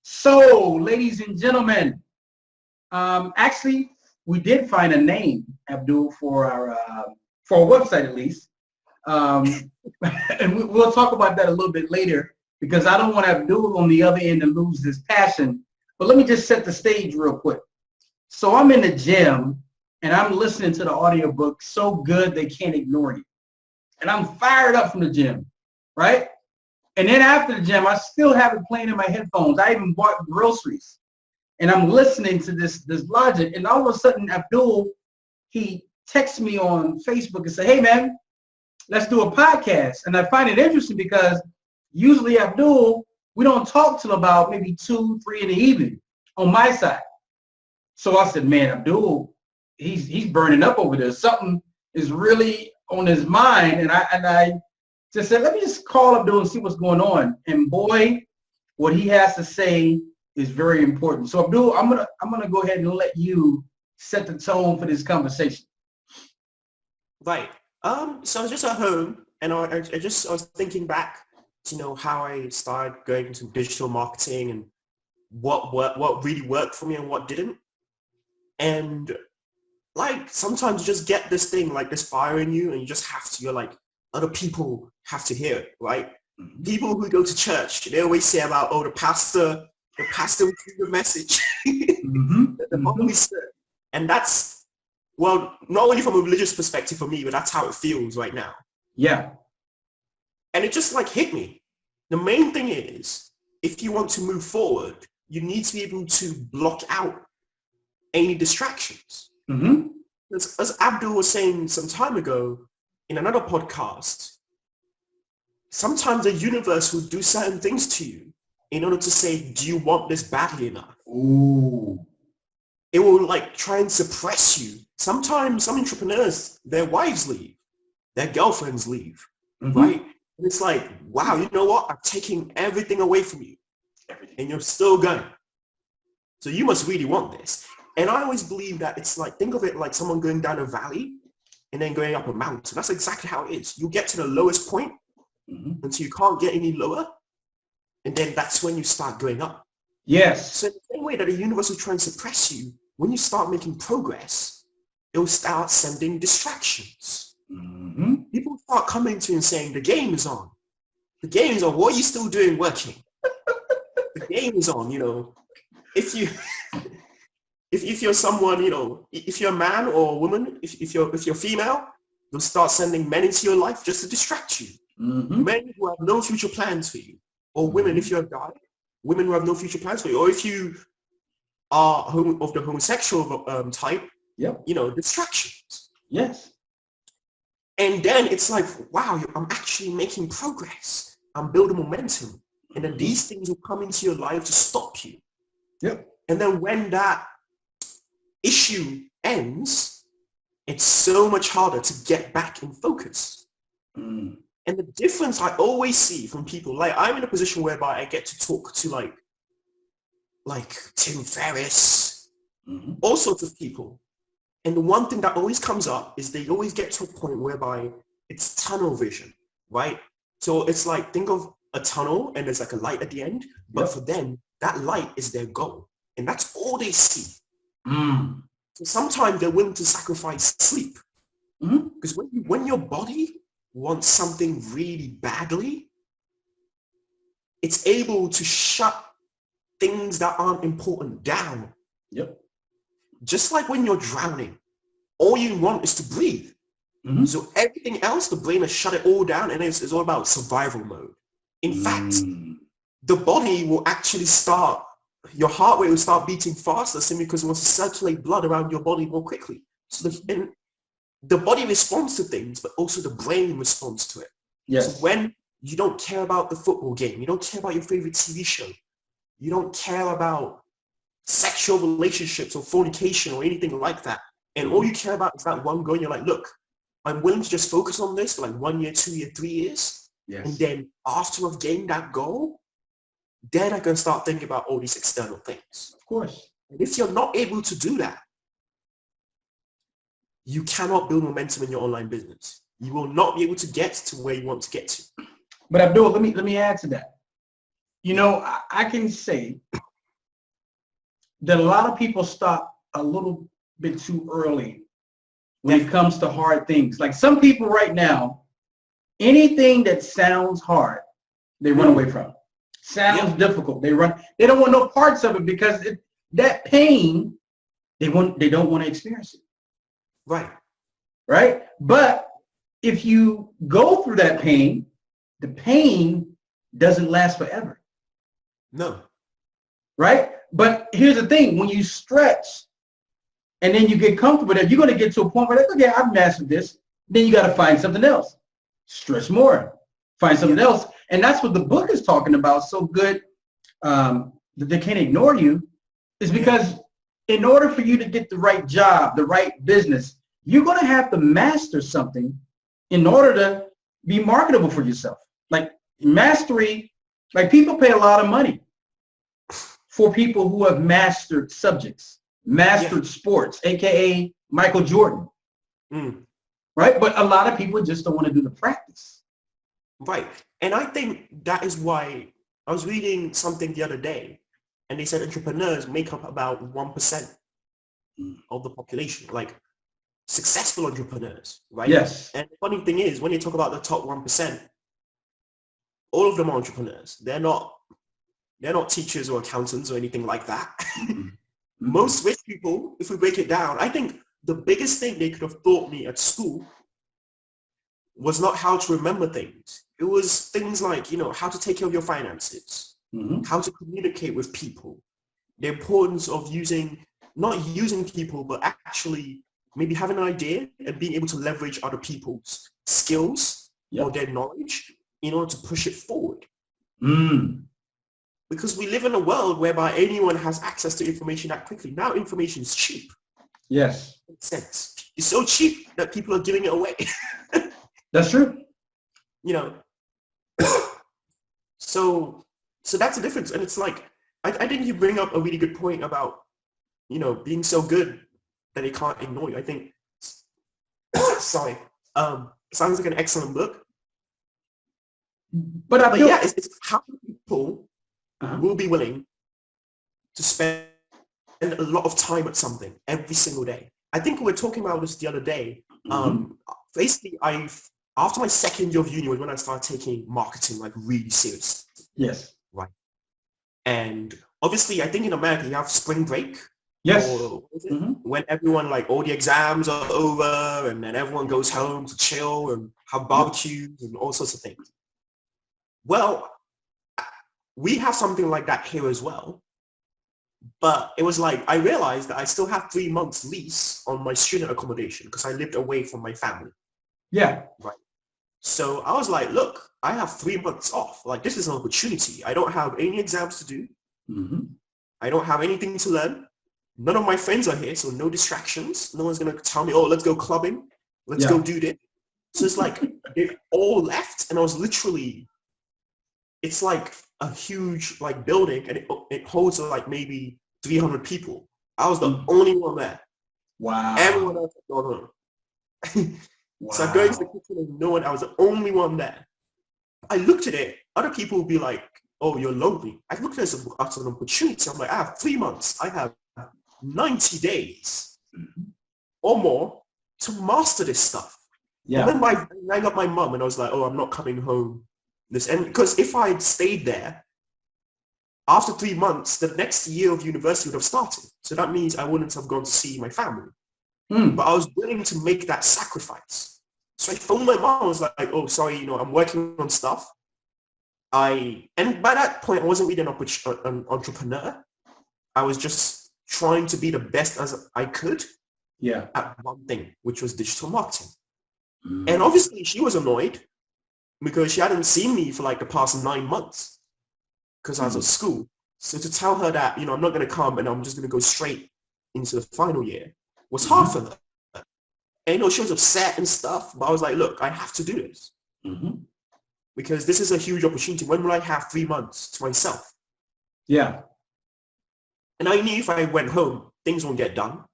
So, ladies and gentlemen, actually, we did find a name, Abdul, for our website at least, um, and we'll talk about that a little bit later because I don't want Abdul on the other end to lose his passion. But let me just set the stage real quick. So I'm in the gym and I'm listening to the audiobook so good they can't ignore you, and I'm fired up from the gym, right? And then after the gym, I still have it playing in my headphones. I even bought groceries. And I'm listening to this logic. And all of a sudden, Abdul, he texts me on Facebook and say, hey, man, let's do a podcast. And I find it interesting because usually, Abdul, we don't talk till about maybe 2, 3 in the evening on my side. So I said, man, Abdul, he's burning up over there. Something is really on his mind. And I just said, let me just call Abdul and see what's going on. And boy, what he has to say is very important. So Abdul, I'm gonna go ahead and let you set the tone for this conversation. Right. So I was just at home, and I was thinking back to how I started going into digital marketing and what really worked for me and what didn't. And like sometimes you just get this thing like this fire in you, and you just have to. You're like, other people have to hear it, right? Mm-hmm. People who go to church, they always say about, the pastor will give the message. Mm-hmm. The Holy Spirit. And that's, well, not only from a religious perspective for me, but that's how it feels right now. Yeah. And it just like hit me. The main thing is, if you want to move forward, you need to be able to block out any distractions. Mm-hmm. As Abdul was saying some time ago in another podcast, sometimes the universe will do certain things to you in order to say, do you want this badly enough? Ooh. It will like try and suppress you. Sometimes some entrepreneurs, their wives leave, their girlfriends leave, mm-hmm. right? And it's like, wow, you know what? I'm taking everything away from you, and you're still going. So you must really want this. And I always believe that it's like, think of it like someone going down a valley and then going up a mountain. That's exactly how it is. You get to the lowest point mm-hmm. until you can't get any lower. And then that's when you start going up. Yes. So in the same way that the universe will try and suppress you, when you start making progress, it will start sending distractions. Mm-hmm. People start coming to you and saying, the game is on. The game is on. What are you still doing working? The game is on, If you... If you're someone, if you're a man or a woman, if you're female, they'll start sending men into your life just to distract you. Mm-hmm. Men who have no future plans for you. Or women, if you're a guy, women who have no future plans for you. Or if you are of the homosexual type, yep. Distractions. Yes. And then it's like, wow, I'm actually making progress. I'm building momentum. And then these things will come into your life to stop you. Yep. And then when that issue ends, it's so much harder to get back in focus. Mm. And the difference I always see from people, like I'm in a position whereby I get to talk to like Tim Ferriss, mm-hmm. all sorts of people. And the one thing that always comes up is they always get to a point whereby it's tunnel vision, right? So it's like, think of a tunnel and there's like a light at the end, but for them, that light is their goal. And that's all they see. Mm. So sometimes they're willing to sacrifice sleep. Mm-hmm. Because when your body wants something really badly, it's able to shut things that aren't important down. Yep. Just like when you're drowning, all you want is to breathe. Mm-hmm. So everything else, the brain has shut it all down, and it's all about survival mode. In fact, the body will actually start, your heart rate will start beating faster simply because it wants to circulate blood around your body more quickly. So the body responds to things, but also the brain responds to it. Yes. So when you don't care about the football game, you don't care about your favorite TV show, you don't care about sexual relationships or fornication or anything like that, and all you care about is that one goal, you're like, look, I'm willing to just focus on this for like 1 year, 2 year, 3 years. Yes. And then after I've gained that goal, then I can start thinking about all these external things. Of course. And if you're not able to do that, you cannot build momentum in your online business. You will not be able to get to where you want to get to. But Abdul, let me add to that. I can say that a lot of people stop a little bit too early when it comes to hard things. Like some people right now, anything that sounds hard, they run away from. Sounds difficult. They run. They don't want no parts of it because that pain, they don't want to experience it. Right. Right. But if you go through that pain, the pain doesn't last forever. No. Right. But here's the thing: when you stretch, and then you get comfortable, that you're going to get to a point where, like, okay, I've mastered this. Then you got to find something else. Stretch more. Find something else. And that's what the book is talking about so good, that they can't ignore you, is because in order for you to get the right job, the right business, you're going to have to master something in order to be marketable for yourself. Like mastery, like people pay a lot of money for people who have mastered subjects, mastered sports, aka Michael Jordan. Right? But a lot of people just don't want to do the practice. Right. And I think that is why I was reading something the other day, and they said entrepreneurs make up about 1% of the population, like successful entrepreneurs, right? Yes. And the funny thing is, when you talk about the top 1%, all of them are entrepreneurs. They're not teachers or accountants or anything like that. Most rich people, if we break it down, I think the biggest thing they could have taught me at school was not how to remember things. It was things like, how to take care of your finances, how to communicate with people, the importance of not using people, but actually maybe having an idea and being able to leverage other people's skills or their knowledge in order to push it forward. Because we live in a world whereby anyone has access to information that quickly. Now information is cheap. Yes. Makes sense. It's so cheap that people are giving it away. That's true. So that's the difference. And it's like, I think you bring up a really good point about, being so good that they can't ignore you. I think, sorry, sounds like an excellent book. But yeah, it's how people will be willing to spend a lot of time at something every single day. I think we were talking about this the other day. Basically, after my second year of uni was when I started taking marketing like really serious. Yes. Right. And obviously, I think in America you have spring break. Yes. Or when everyone, like, all the exams are over and then everyone goes home to chill and have barbecues and all sorts of things. Well, we have something like that here as well. But it was like, I realized that I still have 3 months lease on my student accommodation because I lived away from my family. Yeah. Right. So I was like, look, I have 3 months off. Like, this is an opportunity. I don't have any exams to do. I don't have anything to learn. None of my friends are here, so no distractions. No one's going to tell me, oh, let's go clubbing. Let's go do this. So it's like, they all left, and I was literally, it's like a huge, like, building, and it holds like maybe 300 people. I was the only one there. Wow. Everyone else had gone home. So I go into the kitchen and no one, I was the only one there. I looked at it, other people would be like, oh, you're lonely. I looked at it as an opportunity. I'm like, I have 3 months. I have 90 days or more to master this stuff. Yeah. And then I rang up my mum and I was like, oh, I'm not coming home. And because if I had stayed there, after 3 months, the next year of university would have started. So that means I wouldn't have gone to see my family. But I was willing to make that sacrifice. So I phoned my mom. I was like, oh, sorry, I'm working on stuff. And by that point, I wasn't really an entrepreneur. I was just trying to be the best as I could at one thing, which was digital marketing. And obviously she was annoyed because she hadn't seen me for like the past 9 months because I was at school. So to tell her that, I'm not going to come and I'm just going to go straight into the final year was hard for her. And she was upset and stuff, but I was like, look, I have to do this because this is a huge opportunity. When will I have 3 months to myself? Yeah. And I knew if I went home, things won't get done.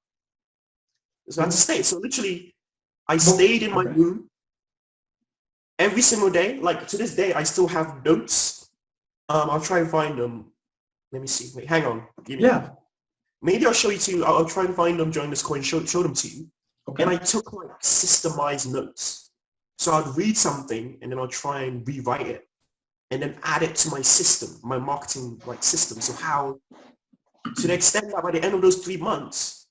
So I had to stay. So literally, I stayed in my room every single day. Like to this day, I still have notes. I'll try and find them. Let me see. Wait, hang on. maybe I'll show you to, I'll try and find them during this call and show them to you. Okay. And I took like systemized notes. So I'd read something and then I'll try and rewrite it and then add it to my system, my marketing like system. So how, to the extent that by the end of those 3 months,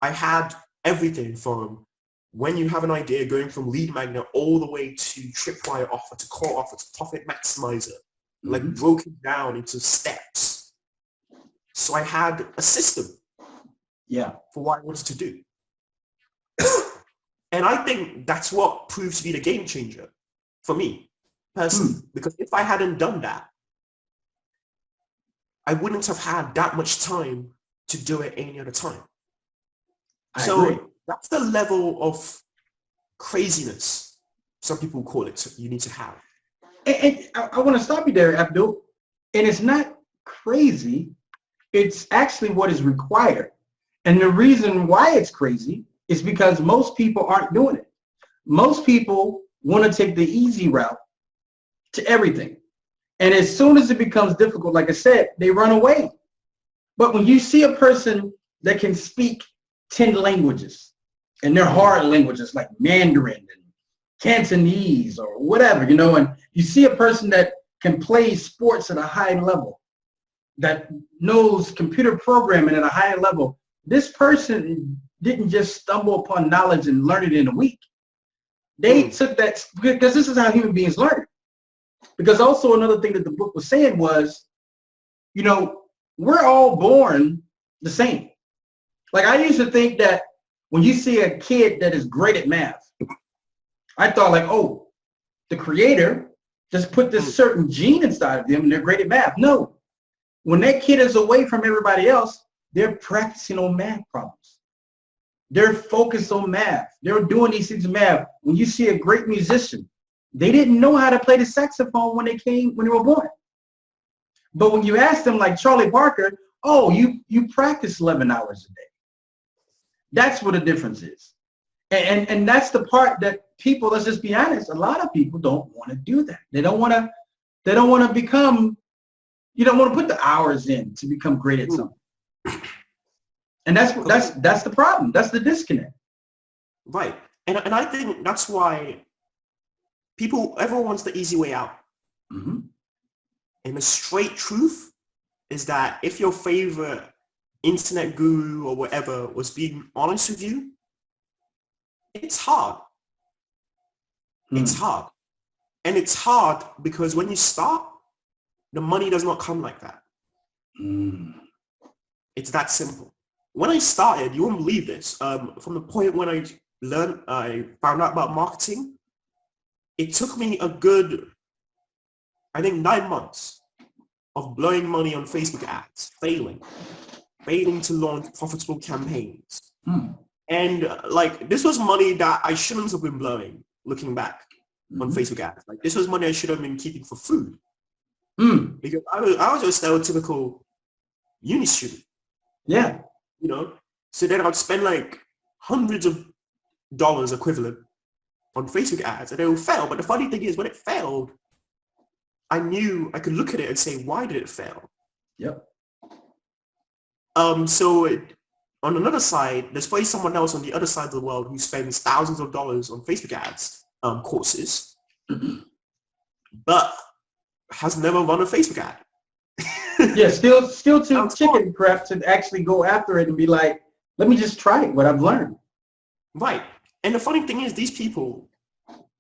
I had everything from when you have an idea going from lead magnet all the way to tripwire offer, to core offer, to profit maximizer, like broken down into steps. So I had a system for what I wanted to do. And I think that's what proved to be the game changer for me personally, because if I hadn't done that, I wouldn't have had that much time to do it any other time. I agree. That's the level of craziness, some people call it, you need to have. And I want to stop you there, Abdul. And it's not crazy. It's actually what is required. And the reason why it's crazy is because most people aren't doing it. Most people want to take the easy route to everything. And as soon as it becomes difficult, like I said, they run away. But when you see a person that can speak 10 languages, and they're hard languages like Mandarin and Cantonese or whatever, you know, and you see a person that can play sports at a high level, that knows computer programming at a high level, this person didn't just stumble upon knowledge and learn it in a week. They took that, because this is how human beings learn. Because also another thing that the book was saying was, you know, we're all born the same. Like I used to think that when you see a kid that is great at math, I thought like, oh, the creator just put this certain gene inside of them and they're great at math. No. When that kid is away from everybody else, they're practicing on math problems. They're focused on math. They're doing these things in math. When you see a great musician, they didn't know how to play the saxophone when they were born. But when you ask them like Charlie Parker, oh, you practice 11 hours a day. That's what the difference is. And that's the part that people, let's just be honest, a lot of people don't want to do that. They don't want to become, you don't want to put the hours in to become great at something. And that's the problem. That's the disconnect. Right. And I think that's why everyone wants the easy way out. Mm-hmm. And the straight truth is that if your favorite internet guru or whatever was being honest with you, it's hard. It's hard. And it's hard because when you start, the money does not come like that. It's that simple. When I started, you won't believe this, from the point when I found out about marketing, it took me a good, I think 9 months of blowing money on Facebook ads, failing to launch profitable campaigns. And like, this was money that I shouldn't have been blowing, looking back on Facebook ads. Like, this was money I should have been keeping for food. Because I was a stereotypical uni student. Yeah. You know, so then I'd spend like hundreds of dollars equivalent on Facebook ads and they would fail. But the funny thing is, when it failed, I knew I could look at it and say, why did it fail? Yep. On another side, there's probably someone else on the other side of the world who spends thousands of dollars on Facebook ads, courses, but has never run a Facebook ad. Yeah, still too chicken prep to actually go after it and be like, let me just try what I've learned. Right. And the funny thing is, these people,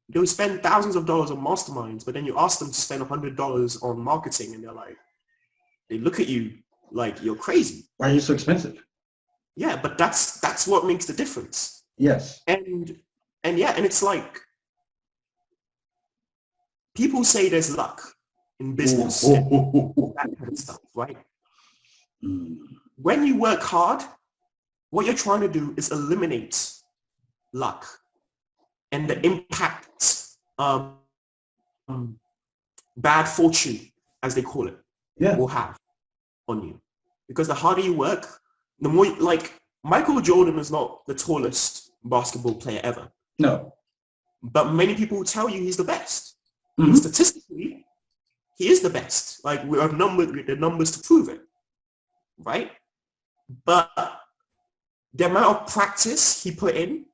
they'll spend thousands of dollars on masterminds, but then you ask them to spend $100 on marketing and they're like, they look at you like you're crazy. Why are you so expensive? Yeah, but that's what makes the difference. Yes. And it's like, people say there's luck in business, and that kind of stuff, right? When you work hard, what you're trying to do is eliminate luck and the impact, bad fortune, as they call it, will have on you. Because the harder you work, the more, like, Michael Jordan is not the tallest basketball player ever. No. But many people will tell you he's the best. Statistically, he is the best. Like, we have the numbers to prove it, right? But the amount of practice he put in,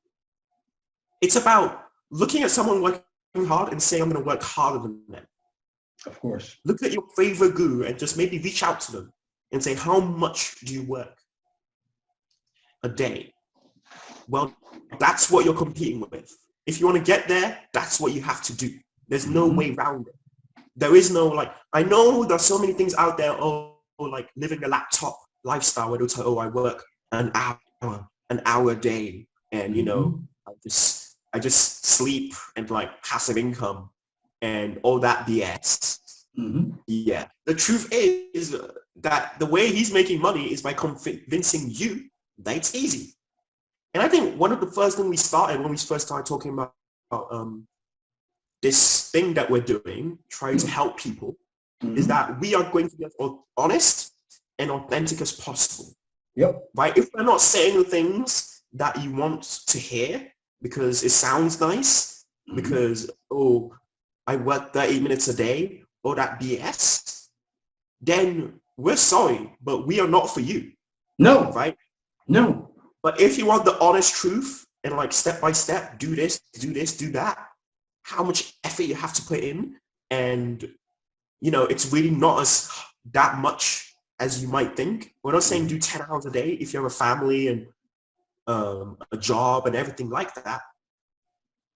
it's about looking at someone working hard and saying, I'm going to work harder than them. Of course. Look at your favorite guru and just maybe reach out to them and say, how much do you work a day? Well, that's what you're competing with. If you want to get there, that's what you have to do. There's no way around it. There is no, like, I know there's so many things out there, like living a laptop lifestyle where they'll tell, I work an hour a day, and you know, I just sleep and like passive income and all that BS. Yeah. The truth is that the way he's making money is by convincing you that it's easy. And I think one of the first things we started when we first started talking about this thing that we're doing, trying to help people, is that we are going to be as honest and authentic as possible. Yep. Right? If we're not saying the things that you want to hear because it sounds nice, because, I work 30 minutes a day, or that BS, then we're sorry, but we are not for you. No. Right? No. But if you want the honest truth and like step by step, do this, do that, how much effort you have to put in, and you know, it's really not as that much as you might think. We're not saying do 10 hours a day if you have a family and a job and everything like that.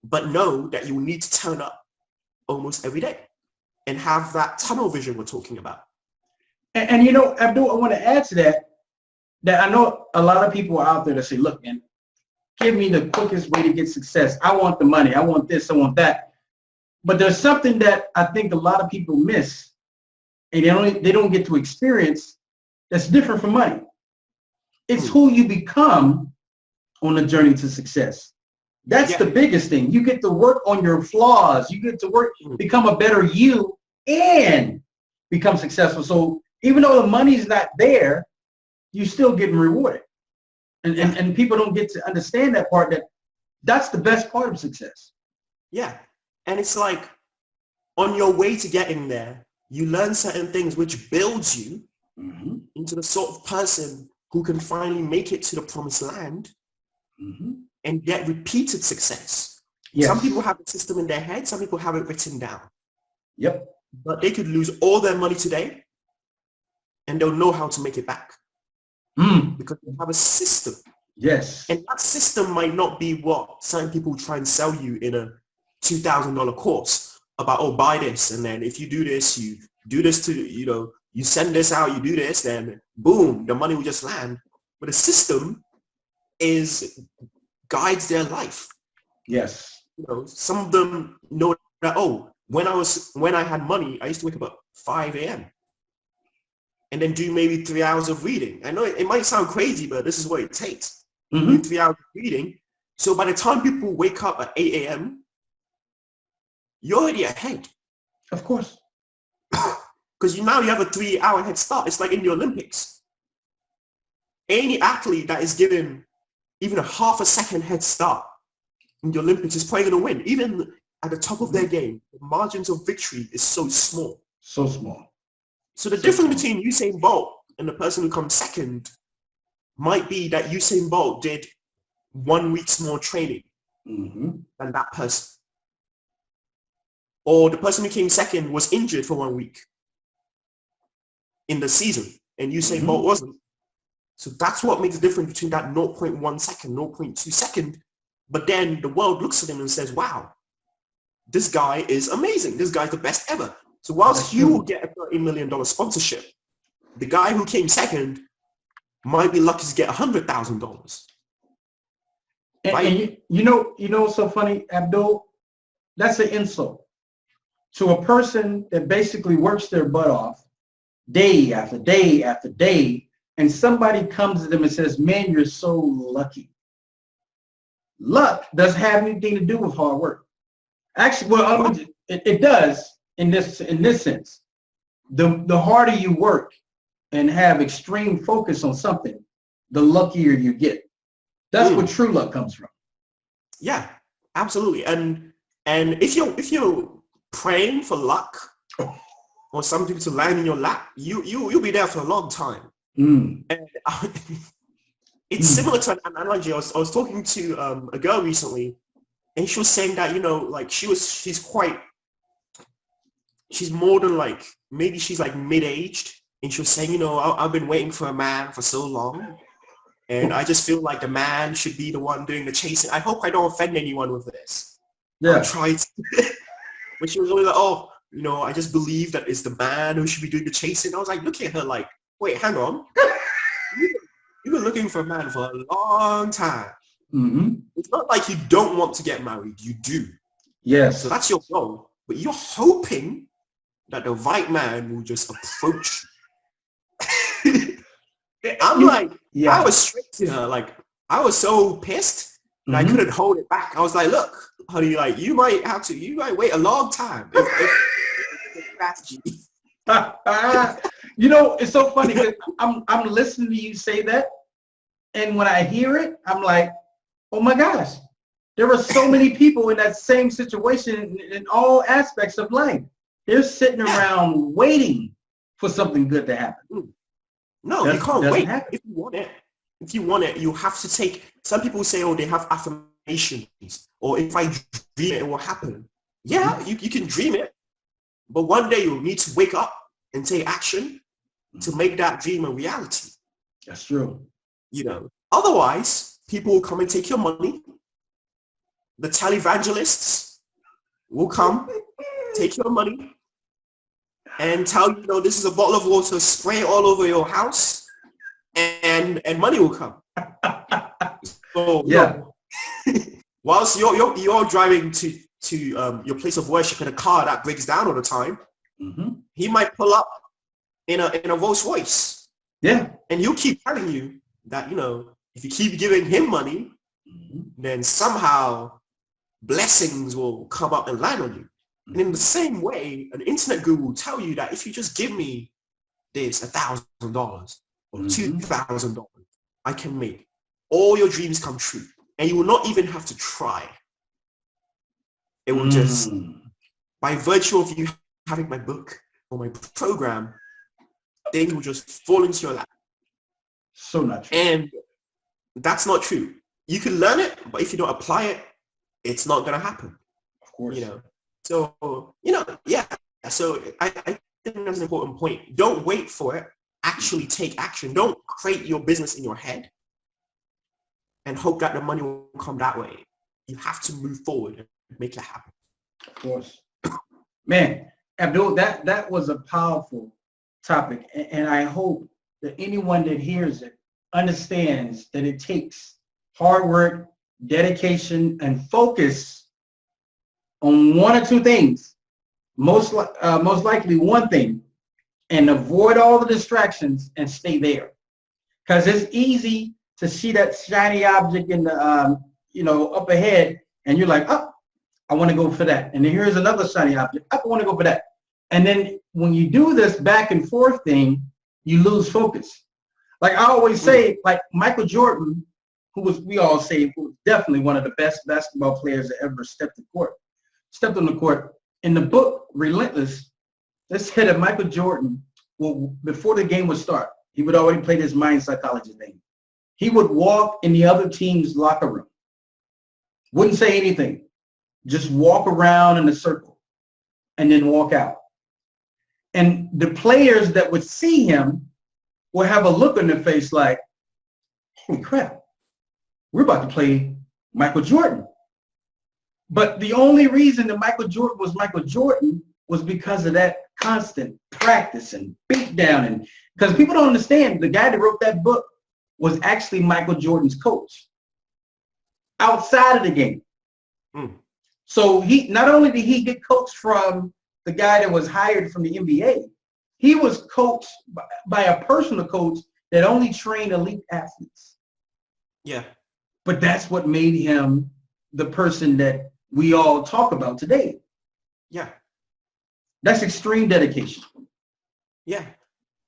But know that you need to turn up almost every day and have that tunnel vision we're talking about. And you know, Abdul, I want to add to that I know a lot of people are out there that say, look, man, give me the quickest way to get success. I want the money. I want this. I want that. But there's something that I think a lot of people miss, and they don't get to experience, that's different from money. It's who you become on the journey to success. That's the biggest thing. You get to work on your flaws. You get to become a better you and become successful. So even though the money's not there, you're still getting rewarded. And people don't get to understand that part, that's the best part of success. Yeah. And it's like on your way to getting there, you learn certain things which builds you into the sort of person who can finally make it to the promised land and get repeated success. Yes. Some people have the system in their head. Some people have it written down. Yep. But they could lose all their money today and they'll know how to make it back. Because they have a system. Yes. And that system might not be what certain people try and sell you in a $2,000 course about, buy this. And then if you do this, you do this to, you send this out, you do this, then boom, the money will just land. But the system guides their life. Yes. Some of them know that, when I had money, I used to wake up at 5 a.m. and then do maybe 3 hours of reading. I know it might sound crazy, but this is what it takes. 3 hours of reading. So by the time people wake up at 8 a.m., you're already ahead. Of course. Because now you have a 3-hour head start. It's like in the Olympics. Any athlete that is given even a half a second head start in the Olympics is probably going to win. Even at the top of their game, the margins of victory is so small. So small. So the difference between Usain Bolt and the person who comes second might be that Usain Bolt did 1 week's more training than that person. Or the person who came second was injured for 1 week in the season and Usain Bolt wasn't. So that's what makes the difference between that 0.1 second, 0.2 second. But then the world looks at him and says, wow, this guy is amazing. This guy's the best ever. So whilst you will get a $30 million sponsorship, the guy who came second might be lucky to get $100,000. Right? And you know what's so funny, Abdul? That's an insult to a person that basically works their butt off day after day after day, and somebody comes to them and says, man, you're so lucky. Luck doesn't have anything to do with hard work. Actually, well, it does in this sense. The harder you work and have extreme focus on something, the luckier you get. That's where true luck comes from. Yeah, absolutely. And if you're praying for luck or something to land in your lap, you'll be there for a long time. And It's similar to an analogy. I was talking to a girl recently, and she was saying that, you know, like she's more than like, maybe she's like mid-aged, and she was saying, you know, I've been waiting for a man for so long, and I just feel like the man should be the one doing the chasing. I hope I don't offend anyone with this. Yeah. I tried to, but she was always like, oh, you know, I just believe that it's the man who should be doing the chasing. I was like, looking at her like, wait, hang on. You've been looking for a man for a long time. Mm-hmm. It's not like you don't want to get married. You do. Yes. So that's your goal. But you're hoping that the right man will just approach you. I'm like, I was straight to her. Like, I was so pissed that I couldn't hold it back. I was like, look, honey, like, you might wait a long time. Strategy. You know, it's so funny because I'm listening to you say that, and when I hear it, I'm like, oh my gosh, there are so many people in that same situation in all aspects of life. They're sitting around waiting for something good to happen. No, you can't wait. If you want it, you have to take. Some people say, oh, they have affirmations, or if I dream it, it will happen. Yeah, you can dream it, but one day you'll need to wake up and take action to make that dream a reality. That's true. You know, otherwise, people will come and take your money. The televangelists will come, take your money, and tell you, no, this is a bottle of water, spray it all over your house, and money will come. So, yeah. Whilst you're driving to your place of worship in a car that breaks down all the time, he might pull up in a Rolls Royce. Yeah. And he'll keep telling you that, you know, if you keep giving him money, then somehow blessings will come up and land on you. And in the same way, an internet guru will tell you that if you just give me this $1,000 or $2,000, I can make all your dreams come true. And you will not even have to try. It will just, by virtue of you having my book or my program, things will just fall into your lap. So not true. And that's not true. You can learn it, but if you don't apply it, it's not going to happen. Of course. You know. So, you know, yeah. So I think that's an important point. Don't wait for it. Actually take action. Don't create your business in your head and hope that the money will come that way. You have to move forward and make it happen. Of course. Man, Abdul, that was a powerful topic. And I hope that anyone that hears it understands that it takes hard work, dedication, and focus on one or two things. Most likely one thing, and avoid all the distractions and stay there. Because it's easy to see that shiny object in the, up ahead, and you're like, oh, I want to go for that. And then here's another shiny object. I want to go for that. And then when you do this back and forth thing, you lose focus. Like I always say, like Michael Jordan, we all say was definitely one of the best basketball players that ever stepped on the court. In the book, Relentless, they said that Michael Jordan, well, before the game would start, he would already play this mind psychology thing. He would walk in the other team's locker room, wouldn't say anything, just walk around in a circle and then walk out. And the players that would see him would have a look on their face like, holy crap, we're about to play Michael Jordan. But the only reason that Michael Jordan was Michael Jordan was because of that constant practice and beat down. And because people don't understand, the guy that wrote that book was actually Michael Jordan's coach outside of the game. So he not only did he get coached from the guy that was hired from the NBA, he was coached by a personal coach that only trained elite athletes. Yeah. But that's what made him the person that we all talk about today. Yeah. That's extreme dedication. Yeah.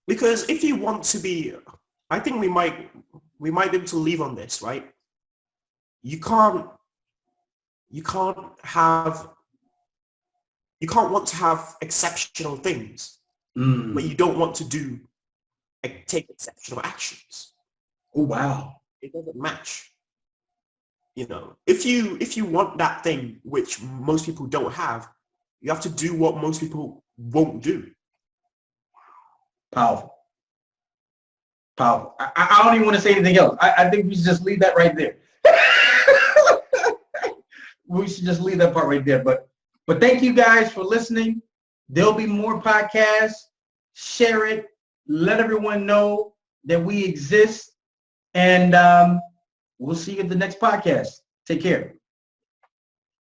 Because if you want to be, I think we might be able to leave on this, right? You can't want to have exceptional things, but you don't want to take exceptional actions. Oh, wow. it doesn't match. You know, if you want that thing which most people don't have, you have to do what most people won't do. Powerful. Powerful. I don't even want to say anything else. I think we should just leave that right there. We should just leave that part right there. But thank you guys for listening. There'll be more podcasts. Share it. Let everyone know that we exist. And we'll see you at the next podcast. Take care.